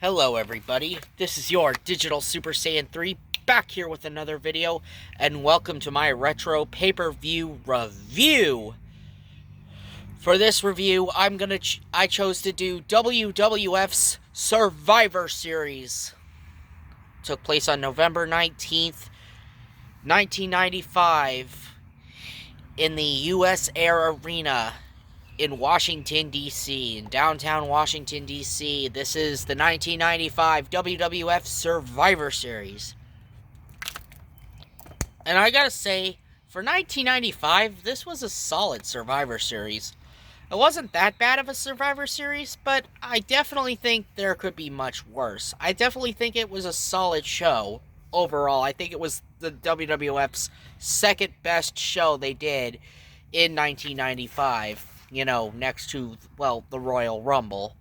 Hello everybody, this is your Digital Super Saiyan 3 back here with another video, and welcome to my retro pay-per-view review. For this review, I chose to do WWF's Survivor Series. Took place on November 19th, 1995 in the US Air Arena in Washington, D.C., in downtown Washington, D.C. This is the 1995 WWF Survivor Series. And I gotta say, for 1995, this was a solid Survivor Series. It wasn't that bad of a Survivor Series, but I definitely think there could be much worse. I definitely think it was a solid show overall. I think it was the WWF's second best show they did in 1995. You know, next to, well, the Royal Rumble.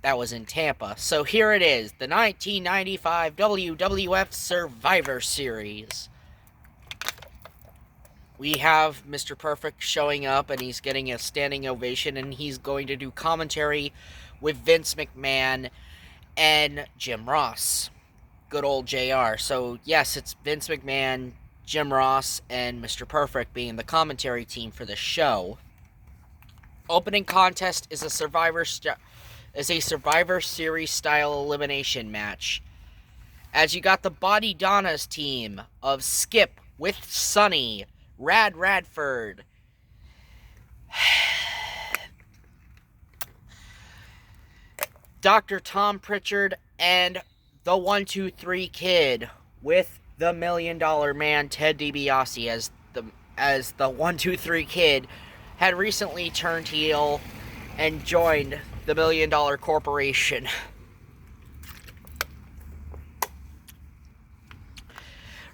That was in Tampa. So here it is, the 1995 WWF Survivor Series. We have Mr. Perfect showing up, and he's getting a standing ovation, and he's going to do commentary with Vince McMahon and Jim Ross. Good old JR. So, yes, it's Vince McMahon, Jim Ross, and Mr. Perfect being the commentary team for the show. Opening contest is a Survivor Series style elimination match. As you got the Body Donna's team of Skip with Sonny, Radford, Dr. Tom Pritchard, and the 1-2-3 Kid with the $1 Million Man Ted DiBiase as the 1-2-3 Kid had recently turned heel and joined the $1 Million Corporation.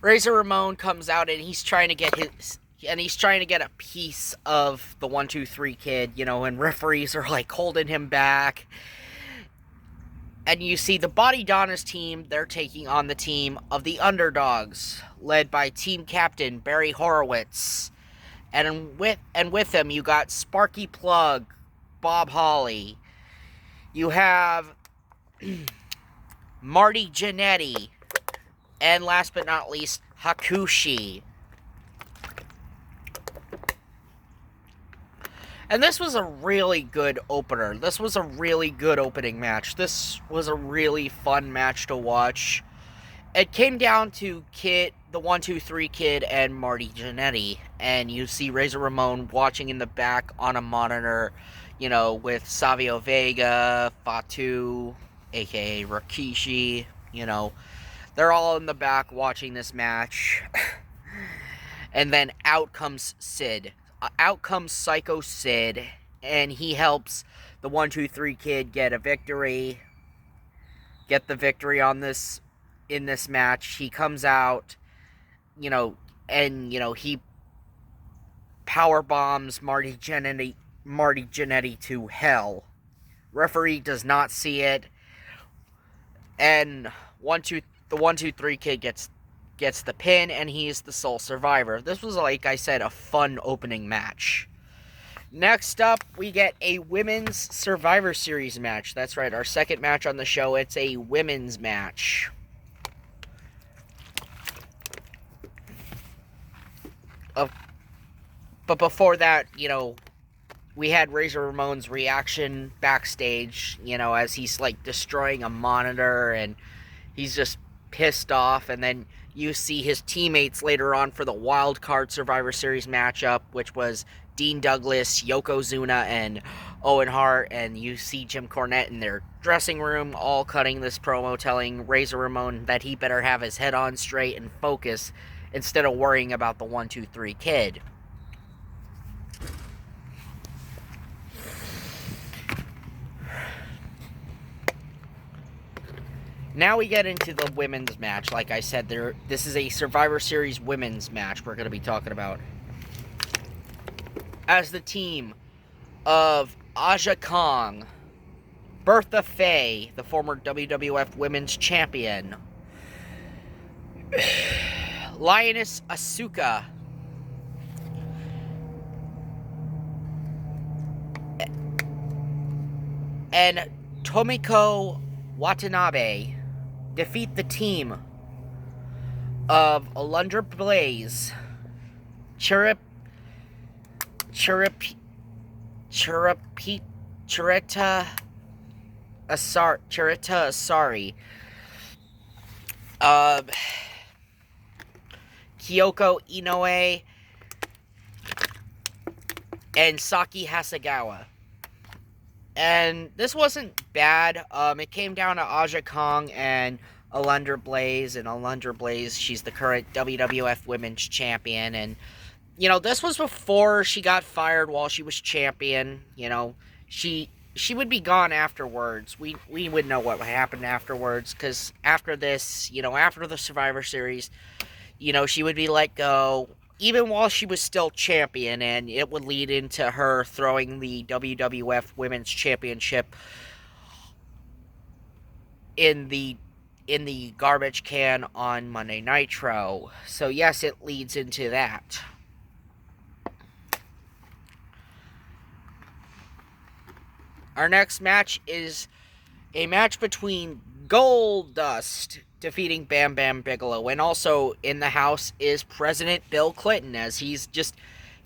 Razor Ramon comes out and he's trying to get a piece of the 1-2-3 Kid, you know, and referees are like holding him back. And you see the Body Donna's team, they're taking on the team of the Underdogs, led by team captain Barry Horowitz. And with him, you got Sparky Plug, Bob Holly. You have Marty Jannetty. And last but not least, Hakushi. And this was a really good opener. This was a really good opening match. This was a really fun match to watch. It came down to the 1-2-3 Kid and Marty Jannetty. And you see Razor Ramon watching in the back on a monitor, you know, with Savio Vega, Fatu, aka Rikishi, you know. They're all in the back watching this match. And then out comes Sid. Out comes Psycho Sid. And he helps the 1-2-3 Kid get a victory. Get the victory in this match. He comes out, you know, and, you know, he power bombs Marty Jannetty to hell. Referee does not see it. And the 1-2-3 Kid gets the pin, and he's the sole survivor. This was, like I said, a fun opening match. Next up, we get a women's Survivor Series match. That's right, our second match on the show. It's a women's match. But before that, you know, we had Razor Ramon's reaction backstage, you know, as he's, like, destroying a monitor, and he's just pissed off. And then you see his teammates later on for the Wild Card Survivor Series matchup, which was Dean Douglas, Yokozuna, and Owen Hart. And you see Jim Cornette in their dressing room all cutting this promo, telling Razor Ramon that he better have his head on straight and focus instead of worrying about the 1-2-3 Kid. Now we get into the women's match. Like I said, this is a Survivor Series women's match we're going to be talking about. As the team of Aja Kong, Bertha Faye, the former WWF Women's Champion, Lioness Asuka, and Tomiko Watanabe defeat the team of Alundra Blaze, Chirita Asari, Kyoko Inoue, and Saki Hasegawa. And this wasn't bad. It came down to Aja Kong and Alundra Blaze. And Alundra Blaze, she's the current WWF Women's Champion. And, you know, this was before she got fired while she was champion. You know, she would be gone afterwards. We would know what happened afterwards. Because after this, you know, after the Survivor Series, you know, she would be let go, even while she was still champion, and it would lead into her throwing the WWF Women's Championship in the garbage can on Monday Nitro. So yes, it leads into that. Our next match is a match between Goldust defeating Bam Bam Bigelow. And also in the house is President Bill Clinton, as he's just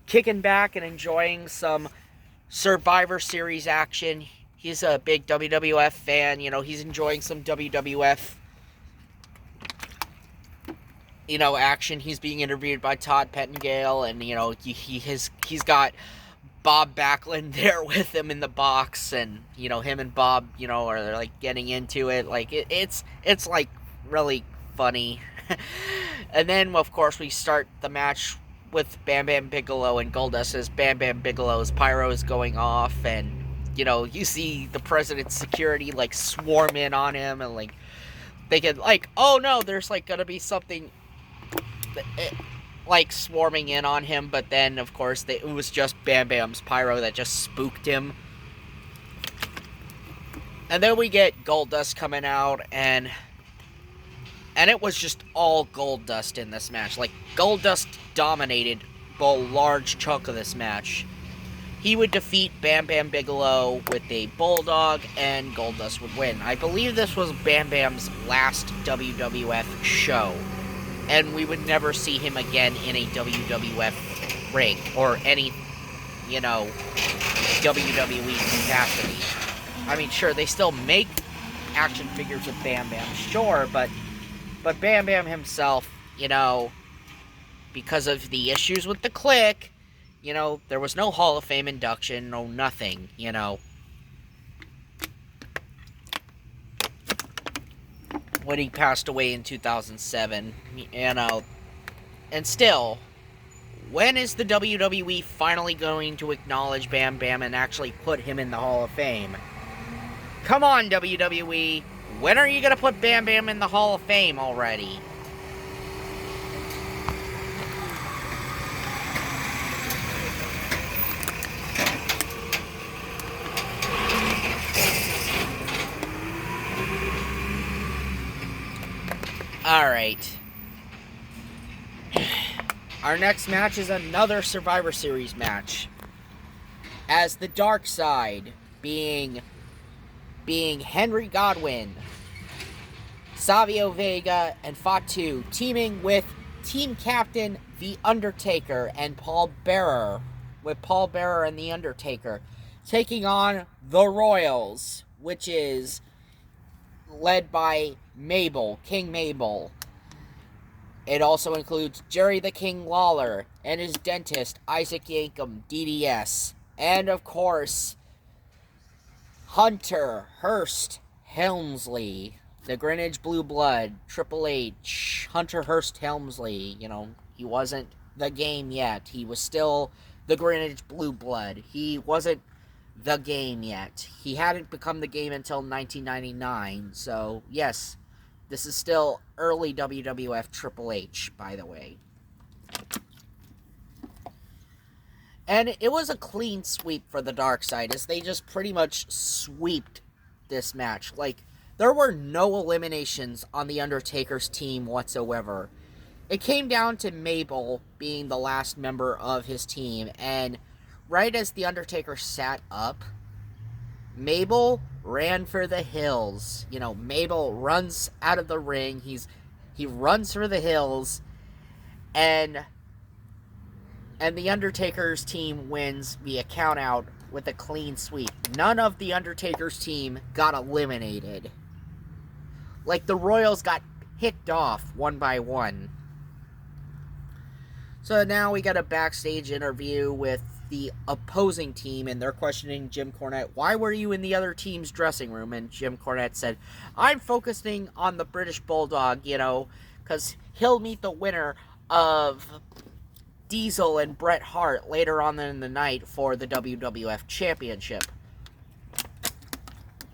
kicking back and enjoying some Survivor Series action. He's a big WWF fan. You know, he's enjoying some WWF, you know, action. He's being interviewed by Todd Pettengill, and, you know, he's got Bob Backlund there with him in the box, and, you know, him and Bob, you know, are like getting into it. Like, it's like really funny. And then, of course, we start the match with Bam Bam Bigelow and Goldust as Bam Bam Bigelow's pyro is going off, and, you know, you see the president's security, like, swarm in on him, and, like, they get, like, oh no, there's, like, gonna be something, like, swarming in on him, but then, of course, it was just Bam Bam's pyro that just spooked him. And then we get Goldust coming out, and it was just all Goldust in this match. Like, Goldust dominated a large chunk of this match. He would defeat Bam Bam Bigelow with a Bulldog, and Goldust would win. I believe this was Bam Bam's last WWF show, and we would never see him again in a WWF ring, or any, you know, WWE capacity. I mean, sure, they still make action figures of Bam Bam, sure, but Bam Bam himself, you know, because of the issues with the Clique, you know, there was no Hall of Fame induction, no nothing, you know. When he passed away in 2007, you know. And still, when is the WWE finally going to acknowledge Bam Bam and actually put him in the Hall of Fame? Come on, WWE. When are you going to put Bam Bam in the Hall of Fame already? Alright. Our next match is another Survivor Series match, as the Dark Side being Henry Godwinn, Savio Vega, and Fatu, teaming with Team Captain The Undertaker and Paul Bearer, with Paul Bearer and The Undertaker, taking on the Royals, which is led by Mabel, King Mabel. It also includes Jerry the King Lawler and his dentist, Isaac Yankem, DDS. And, of course, Hunter Hearst Helmsley, the Greenwich Blue Blood, Triple H, Hunter Hearst Helmsley. You know, he wasn't the Game yet. He was still the Greenwich Blue Blood. He wasn't the Game yet. He hadn't become the Game until 1999. So, yes, this is still early WWF Triple H, by the way. And it was a clean sweep for the Dark Side, as they just pretty much sweeped this match. Like, there were no eliminations on The Undertaker's team whatsoever. It came down to Mabel being the last member of his team, and right as The Undertaker sat up, Mabel ran for the hills. You know, Mabel runs out of the ring. He runs for the hills, and the Undertaker's team wins via count out with a clean sweep. None of the Undertaker's team got eliminated. Like, the Royals got picked off one by one. So now we got a backstage interview with the opposing team, and they're questioning Jim Cornette. Why were you in the other team's dressing room? And Jim Cornette said, I'm focusing on the British Bulldog, you know, because he'll meet the winner of Diesel and Bret Hart later on in the night for the WWF Championship.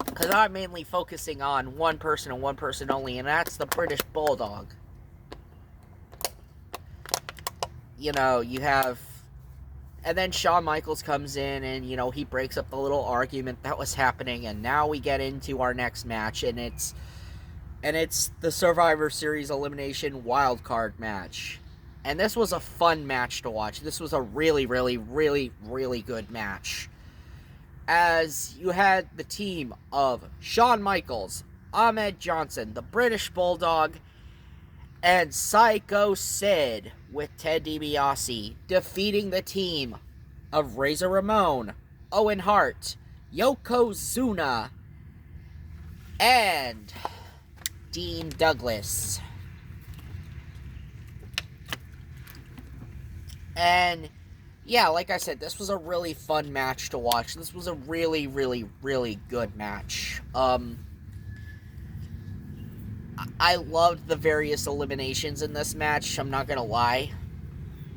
Because I'm mainly focusing on one person and one person only, and that's the British Bulldog. You know, you have... And then Shawn Michaels comes in and, you know, he breaks up the little argument that was happening, and now we get into our next match, and it's the Survivor Series Elimination Wildcard match. And this was a fun match to watch. This was a really, really, really, really good match. As you had the team of Shawn Michaels, Ahmed Johnson, the British Bulldog, and Psycho Sid with Ted DiBiase defeating the team of Razor Ramon, Owen Hart, Yokozuna, and Dean Douglas. And yeah, like I said, this was a really fun match to watch. This was a really, really, really good match. I loved the various eliminations in this match, I'm not gonna lie.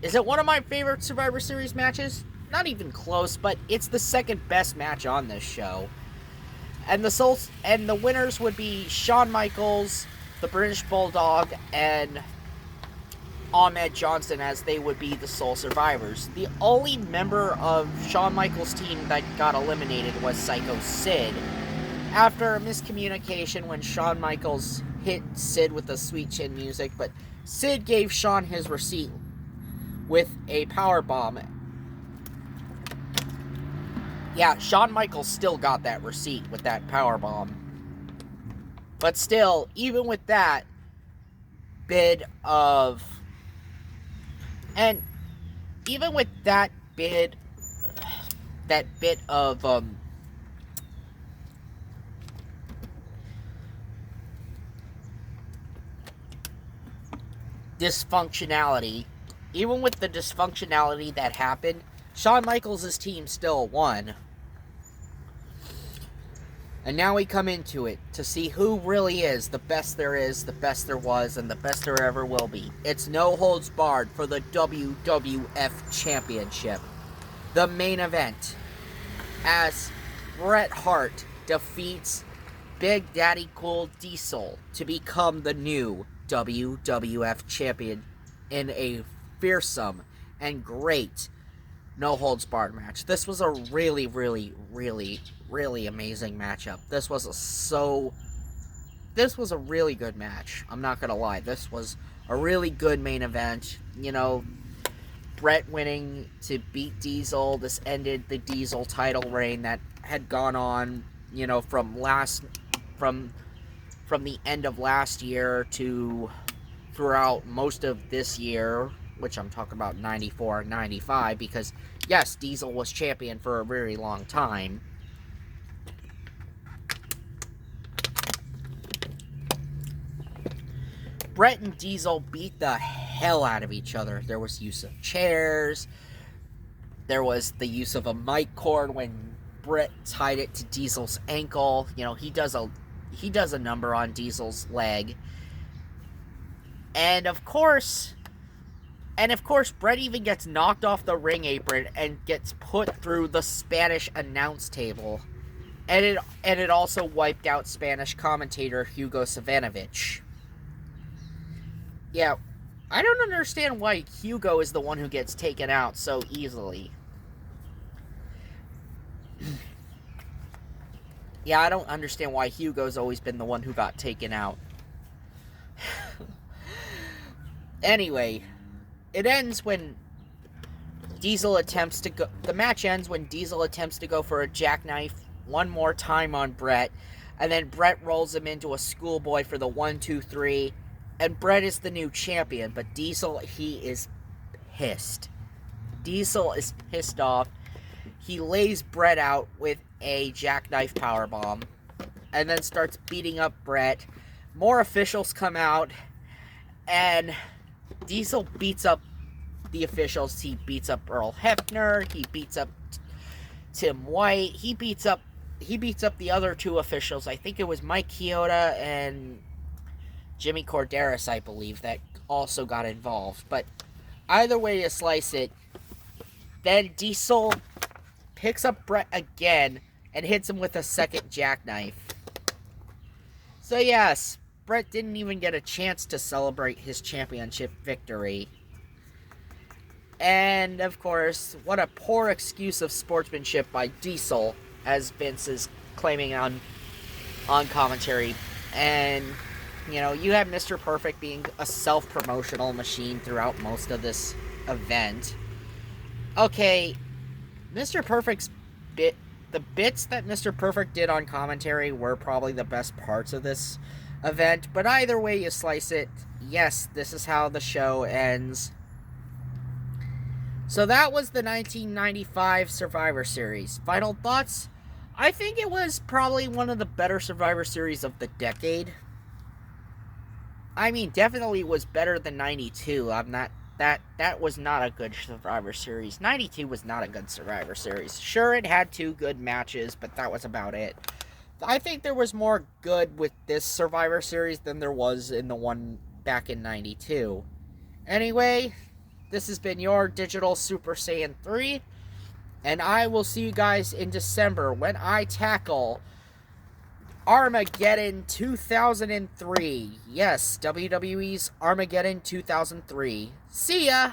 Is it one of my favorite Survivor Series matches? Not even close, but it's the second best match on this show. And the winners would be Shawn Michaels, the British Bulldog, and Ahmed Johnson, as they would be the sole survivors. The only member of Shawn Michaels' team that got eliminated was Psycho Sid, after a miscommunication when Shawn Michaels hit Sid with the sweet chin music, but Sid gave Shawn his receipt with a power bomb. Yeah, Shawn Michaels still got that receipt with that power bomb. But still, even with that bit of dysfunctionality, even with the dysfunctionality that happened, Shawn Michaels' team still won. And now we come into it to see who really is, the best there was, and the best there ever will be. It's no holds barred for the WWF Championship. The main event, as Bret Hart defeats Big Daddy Cool Diesel to become the new WWF Champion in a fearsome and great no-holds-barred match. This was a really, really, really, really amazing matchup. This was a really good match. I'm not gonna lie. This was a really good main event. You know, Bret winning to beat Diesel. This ended the Diesel title reign that had gone on, you know, from the end of last year to throughout most of this year, which I'm talking about 94 and 95, because yes, Diesel was champion for a very long time. Bret and Diesel beat the hell out of each other. There was use of chairs. There was the use of a mic cord when Bret tied it to Diesel's ankle. You know, he does a number on Diesel's leg. And of course, Bret even gets knocked off the ring apron and gets put through the Spanish announce table. And it also wiped out Spanish commentator Hugo Savinovich. Yeah, I don't understand why Hugo is the one who gets taken out so easily. Yeah, I don't understand why Hugo's always been the one who got taken out. Anyway, it ends when Diesel attempts to go... The match ends when Diesel attempts to go for a jackknife one more time on Bret, and then Bret rolls him into a schoolboy for the 1-2-3, and Bret is the new champion. But Diesel, he is pissed. Diesel is pissed off. He lays Bret out with a jackknife powerbomb, and then starts beating up Bret. More officials come out, and Diesel beats up the officials. He beats up Earl Hebner. He beats up Tim White. He beats up the other two officials. I think it was Mike Chioda and Jimmy Corderas, I believe, that also got involved. But either way you slice it, then Diesel picks up Bret again and hits him with a second jackknife. So yes, Bret didn't even get a chance to celebrate his championship victory. And, of course, what a poor excuse of sportsmanship by Diesel, as Vince is claiming on commentary. And, you know, you have Mr. Perfect being a self-promotional machine throughout most of this event. Okay, Mr. Perfect's the bits that Mr. Perfect did on commentary were probably the best parts of this event. But either way you slice it, yes, this is how the show ends. So that was the 1995 Survivor Series. Final thoughts? I think it was probably one of the better Survivor Series of the decade. I mean, definitely was better than 92. That was not a good Survivor Series. 92 was not a good Survivor Series. Sure, it had two good matches, but that was about it. I think there was more good with this Survivor Series than there was in the one back in 92. Anyway, this has been your Digital Super Saiyan 3, and I will see you guys in December when I tackle Armageddon 2003. Yes, WWE's Armageddon 2003. See ya!